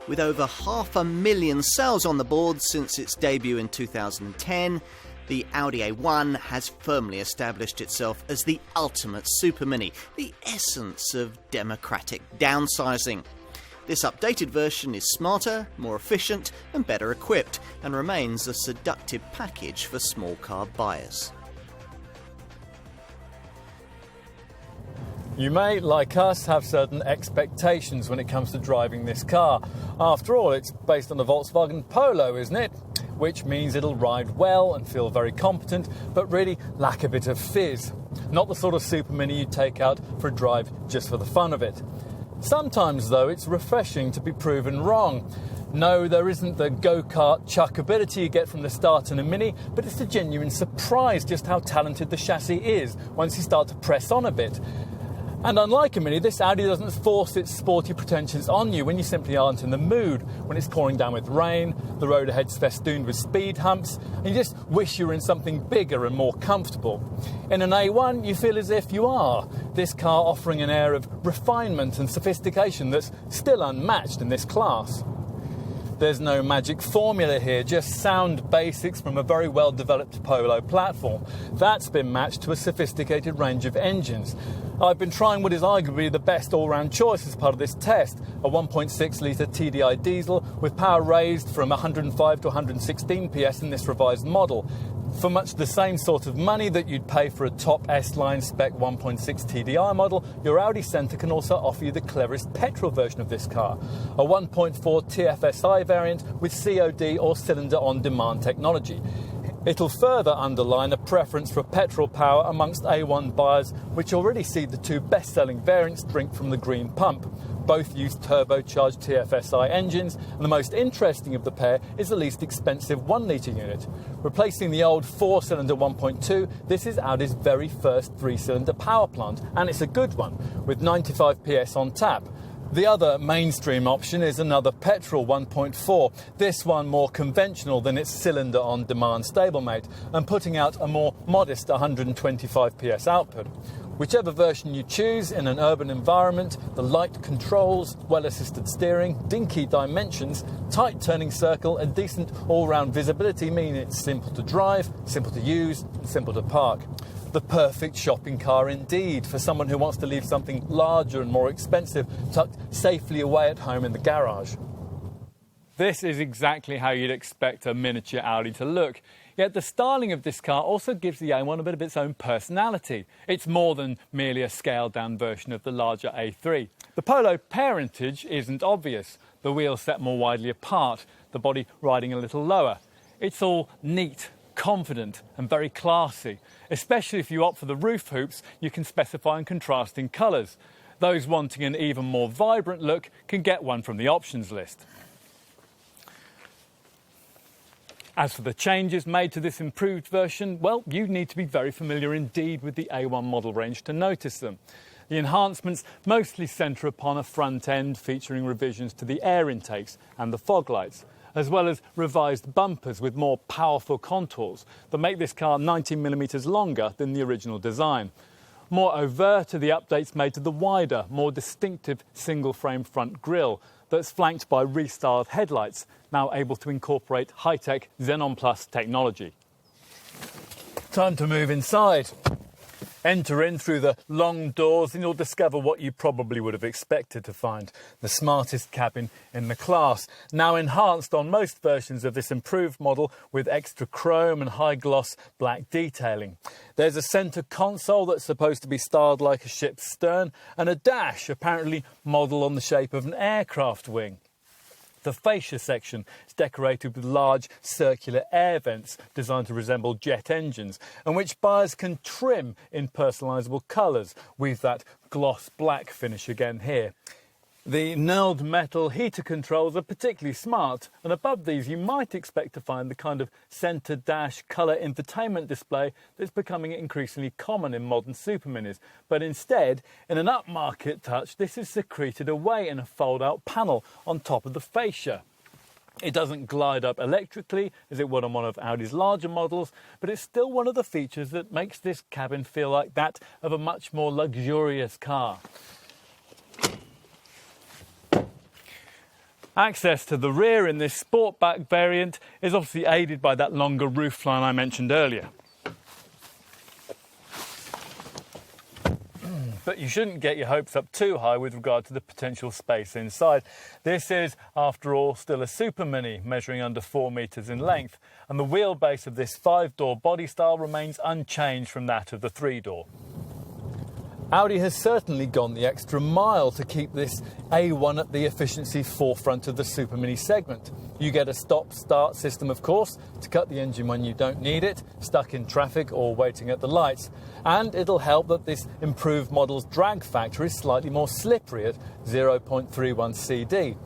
With over 500,000 sales on the board since its debut in 2010, the Audi A1 has firmly established itself as the ultimate super mini, the essence of democratic downsizing. This updated version is smarter, more efficient and better equipped, and remains a seductive package for small car buyers. You may, like us, have certain expectations when it comes to driving this car. After all, it's based on the Volkswagen Polo, isn't it? Which means it'll ride well and feel very competent, but really lack a bit of fizz. Not the sort of super mini you take out for a drive just for the fun of it. Sometimes, though, it's refreshing to be proven wrong. No, there isn't the go-kart chuckability you get from the start in a Mini, but it's a genuine surprise just how talented the chassis is once you start to press on a bit. And unlike a Mini, this Audi doesn't force its sporty pretensions on you when you simply aren't in the mood, when it's pouring down with rain, the road ahead's festooned with speed humps, and you just wish you were in something bigger and more comfortable. In an A1, you feel as if you are, this car offering an air of refinement and sophistication that's still unmatched in this class. There's no magic formula here, just sound basics from a very well-developed Polo platform. That's been matched to a sophisticated range of engines. I've been trying what is arguably the best all-round choice as part of this test, a 1.6-litre TDI diesel with power raised from 105 to 116 PS in this revised model. For much the same sort of money that you'd pay for a top S-line spec 1.6 TDI model, your Audi Centre can also offer you the cleverest petrol version of this car, a 1.4 TFSI variant with COD or cylinder-on-demand technology. It'll further underline a preference for petrol power amongst A1 buyers, which already see the two best-selling variants drink from the green pump. Both use turbocharged TFSI engines, and the most interesting of the pair is the least expensive 1-litre unit. Replacing the old 4-cylinder 1.2, this is Audi's very first 3-cylinder power plant, and it's a good one, with 95 PS on tap. The other mainstream option is another petrol 1.4, this one more conventional than its cylinder-on-demand stablemate, and putting out a more modest 125 PS output. Whichever version you choose in an urban environment, the light controls, well-assisted steering, dinky dimensions, tight turning circle and decent all-round visibility mean it's simple to drive, simple to use, and simple to park. The perfect shopping car indeed for someone who wants to leave something larger and more expensive tucked safely away at home in the garage. This is exactly how you'd expect a miniature Audi to look. Yet the styling of this car also gives the A1 a bit of its own personality. It's more than merely a scaled-down version of the larger A3. The Polo parentage isn't obvious. The wheels set more widely apart, the body riding a little lower. It's all neat, confident and very classy. Especially if you opt for the roof hoops, you can specify in contrasting colours. Those wanting an even more vibrant look can get one from the options list. As for the changes made to this improved version, well, you need to be very familiar indeed with the A1 model range to notice them. The enhancements mostly centre upon a front end featuring revisions to the air intakes and the fog lights, as well as revised bumpers with more powerful contours that make this car 90mm longer than the original design. More overt are the updates made to the wider, more distinctive single-frame front grille that's flanked by restyled headlights, now able to incorporate high-tech Xenon Plus technology. Time to move inside. Enter in through the long doors and you'll discover what you probably would have expected to find, the smartest cabin in the class, now enhanced on most versions of this improved model with extra chrome and high-gloss black detailing. There's a centre console that's supposed to be styled like a ship's stern, and a dash apparently modelled on the shape of an aircraft wing. The fascia section is decorated with large circular air vents designed to resemble jet engines, and which buyers can trim in personalisable colours with that gloss black finish again here. The knurled metal heater controls are particularly smart, and above these you might expect to find the kind of centre dash colour infotainment display that's becoming increasingly common in modern super minis. But instead, in an upmarket touch, this is secreted away in a fold-out panel on top of the fascia. It doesn't glide up electrically as it would on one of Audi's larger models, but it's still one of the features that makes this cabin feel like that of a much more luxurious car. Access to the rear in this Sportback variant is obviously aided by that longer roofline I mentioned earlier. But you shouldn't get your hopes up too high with regard to the potential space inside. This is, after all, still a Super Mini, measuring under 4 metres in length, and the wheelbase of this 5-door body style remains unchanged from that of the 3-door. Audi has certainly gone the extra mile to keep this A1 at the efficiency forefront of the Super Mini segment. You get a stop-start system, of course, to cut the engine when you don't need it, stuck in traffic or waiting at the lights. And it'll help that this improved model's drag factor is slightly more slippery at 0.31 CD.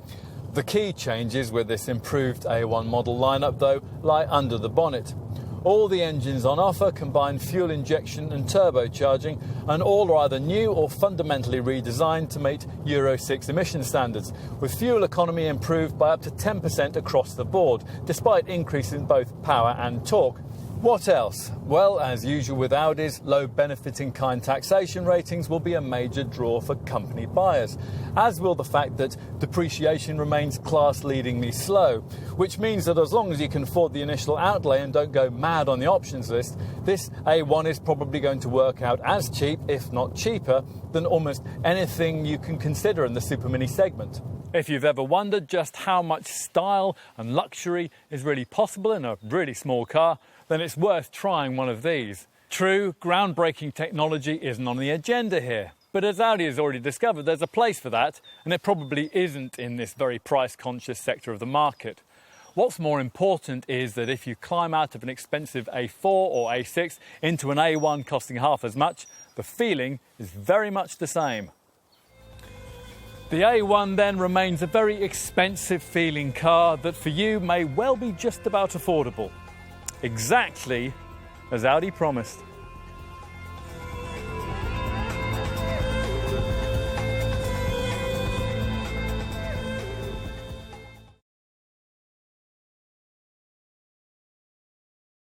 The key changes with this improved A1 model lineup, though, lie under the bonnet. All the engines on offer combine fuel injection and turbocharging, and all are either new or fundamentally redesigned to meet Euro 6 emission standards, with fuel economy improved by up to 10% across the board, despite increases in both power and torque. What else? Well, as usual with Audi's, low benefit-in-kind taxation ratings will be a major draw for company buyers, as will the fact that depreciation remains class-leadingly slow, which means that as long as you can afford the initial outlay and don't go mad on the options list, this A1 is probably going to work out as cheap, if not cheaper, than almost anything you can consider in the Super Mini segment. If you've ever wondered just how much style and luxury is really possible in a really small car, then it's worth trying one of these. True, groundbreaking technology isn't on the agenda here, but as Audi has already discovered, there's a place for that, and it probably isn't in this very price-conscious sector of the market. What's more important is that if you climb out of an expensive A4 or A6 into an A1 costing half as much, the feeling is very much the same. The A1 then remains a very expensive feeling car that for you may well be just about affordable. Exactly as Audi promised.